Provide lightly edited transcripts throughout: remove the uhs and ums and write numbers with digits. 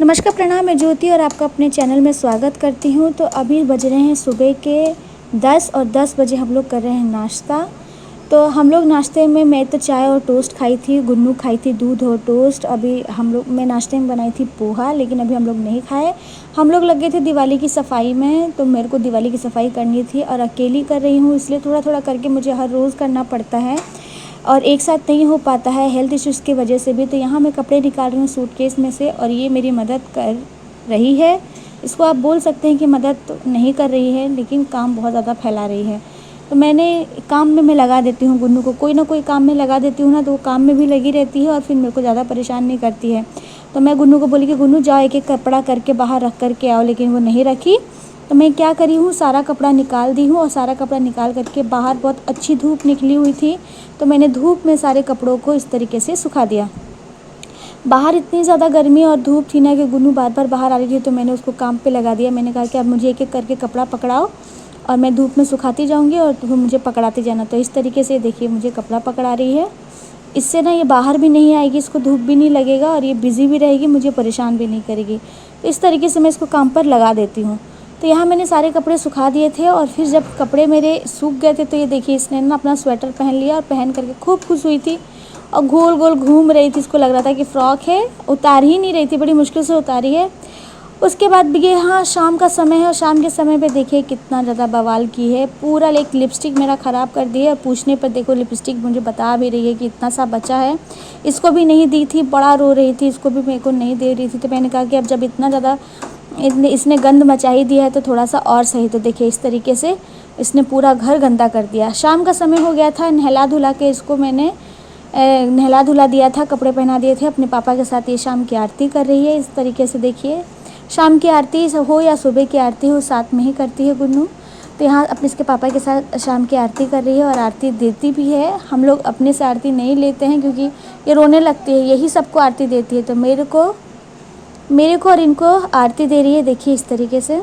नमस्कार, प्रणाम। मैं ज्योति और आपका अपने चैनल में स्वागत करती हूँ। तो अभी बज रहे हैं सुबह के 10 और 10 बजे हम लोग कर रहे हैं नाश्ता। तो हम लोग नाश्ते में मैं तो चाय और टोस्ट खाई थी, गुन्नू खाई थी दूध और टोस्ट। अभी मैं नाश्ते में बनाई थी पोहा, लेकिन अभी हम लोग नहीं खाए। हम लोग लगे थे दिवाली की सफाई में, तो मेरे को दिवाली की सफाई करनी थी और अकेली कर रही हूँ, इसलिए थोड़ा थोड़ा करके मुझे हर रोज़ करना पड़ता है और एक साथ नहीं हो पाता है हेल्थ इश्यूज़ की वजह से भी। तो यहाँ मैं कपड़े निकाल रही हूँ सूटकेस में से और ये मेरी मदद कर रही है। इसको आप बोल सकते हैं कि मदद तो नहीं कर रही है, लेकिन काम बहुत ज़्यादा फैला रही है। तो मैंने काम में मैं लगा देती हूँ गुन्नू को, कोई ना कोई काम में लगा देती हूँ ना, तो वो काम में भी लगी रहती है और फिर मेरे को ज़्यादा परेशान नहीं करती है। तो मैं गुन्नू को बोली कि गुन्नू जाओ एक एक कपड़ा करके बाहर रख कर के आओ, लेकिन वो नहीं रखी। तो मैं क्या करी हूँ, सारा कपड़ा निकाल दी हूँ और सारा कपड़ा निकाल करके बाहर बहुत अच्छी धूप निकली हुई थी, तो मैंने धूप में सारे कपड़ों को इस तरीके से सुखा दिया। बाहर इतनी ज़्यादा गर्मी और धूप थी ना कि गुन्नू बार बार बाहर आ रही थी, तो मैंने उसको काम पे लगा दिया। मैंने कहा कि अब मुझे एक एक करके कपड़ा पकड़ाओ और मैं धूप में सुखाती जाऊँगी और तुम मुझे पकड़ाते जाना। तो इस तरीके से देखिए मुझे कपड़ा पकड़ा रही है। इससे ना ये बाहर भी नहीं आएगी, इसको धूप भी नहीं लगेगा और ये बिज़ी भी रहेगी, मुझे परेशान भी नहीं करेगी। तो इस तरीके से मैं इसको काम पर लगा देती हूँ। तो यहाँ मैंने सारे कपड़े सुखा दिए थे और फिर जब कपड़े मेरे सूख गए थे, तो ये देखिए इसने ना अपना स्वेटर पहन लिया और पहन करके खूब खुश हुई थी और गोल गोल घूम रही थी। इसको लग रहा था कि फ़्रॉक है, उतार ही नहीं रही थी, बड़ी मुश्किल से उतारी है। उसके बाद भी ये हाँ शाम का समय है और शाम के समय पे देखिए कितना ज़्यादा बवाल की है, पूरा एक लिपस्टिक मेरा ख़राब कर दी है। और पूछने पर देखो लिपस्टिक मुझे बता भी रही है कि इतना सा बचा है, इसको भी नहीं दी थी, बड़ा रो रही थी, इसको भी मेरे को नहीं दे रही थी। तो मैंने कहा कि अब जब इतना ज़्यादा इसने गंद मचा ही दिया है तो थोड़ा सा और सही। तो देखिए इस तरीके से इसने पूरा घर गंदा कर दिया। शाम का समय हो गया था, नहला धुला के इसको मैंने नहला धुला दिया था, कपड़े पहना दिए थे। अपने पापा के साथ ये शाम की आरती कर रही है। इस तरीके से देखिए शाम की आरती हो या सुबह की आरती हो, साथ में ही करती है गुन्नू। तो यहाँ अपने इसके पापा के साथ शाम की आरती कर रही है और आरती देती भी है। हम लोग अपने से आरती नहीं लेते हैं क्योंकि ये रोने लगती है, यही सबको आरती देती है। तो मेरे को और इनको आरती दे रही है। देखिए इस तरीके से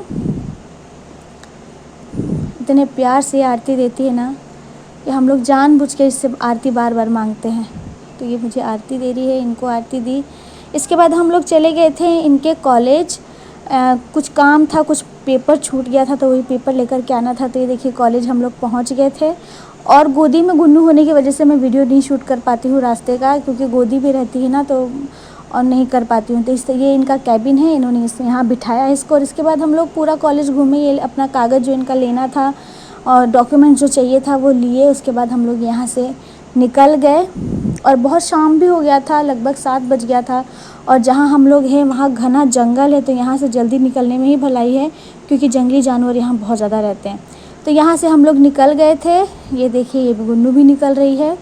इतने प्यार से आरती देती है ना कि हम लोग जानबूझ के इससे आरती बार बार मांगते हैं। तो ये मुझे आरती दे रही है, इनको आरती दी। इसके बाद हम लोग चले गए थे इनके कॉलेज, कुछ काम था, कुछ पेपर छूट गया था, तो वही पेपर लेकर के आना था। तो ये देखिए कॉलेज हम लोग पहुंच गए थे और गोदी में गुन्नू होने की वजह से मैं वीडियो नहीं शूट कर पाती हूँ रास्ते का, क्योंकि गोदी भी रहती है ना, तो और नहीं कर पाती हूँ। तो ये इनका कैबिन है, इन्होंने यहाँ बिठाया इसको। और इसके बाद हम लोग पूरा कॉलेज घूमे, ये अपना कागज़ जो इनका लेना था और डॉक्यूमेंट जो चाहिए था वो लिए। उसके बाद हम लोग यहाँ से निकल गए और बहुत शाम भी हो गया था, लगभग 7 बज गया था। और जहाँ हम लोग हैं वहाँ घना जंगल है, तो यहाँ से जल्दी निकलने में ही भलाई है, क्योंकि जंगली जानवर यहाँ बहुत ज़्यादा रहते हैं। तो यहाँ से हम लोग निकल गए थे। ये देखिए ये गुन्नू भी निकल रही है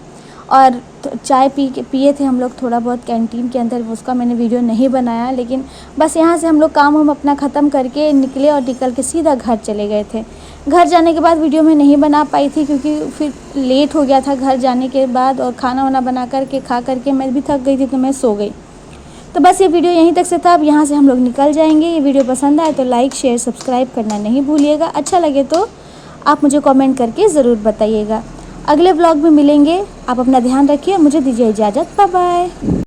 और चाय पिए थे हम लोग थोड़ा बहुत कैंटीन के अंदर, उसका मैंने वीडियो नहीं बनाया। लेकिन बस यहाँ से हम लोग काम अपना ख़त्म करके निकले और निकल के सीधा घर चले गए थे। घर जाने के बाद वीडियो मैं नहीं बना पाई थी, क्योंकि फिर लेट हो गया था घर जाने के बाद, और खाना वाना बना करके खा करके मैं भी थक गई थी, तो मैं सो गई। तो बस ये वीडियो यहीं तक से था। अब यहाँ से हम लोग निकल जाएंगे। ये वीडियो पसंद आए तो लाइक शेयर सब्सक्राइब करना नहीं भूलिएगा। अच्छा लगे तो आप मुझे कमेंट करके ज़रूर बताइएगा। अगले व्लॉग में मिलेंगे। आप अपना ध्यान रखिए, मुझे दीजिए इजाज़त। Bye bye.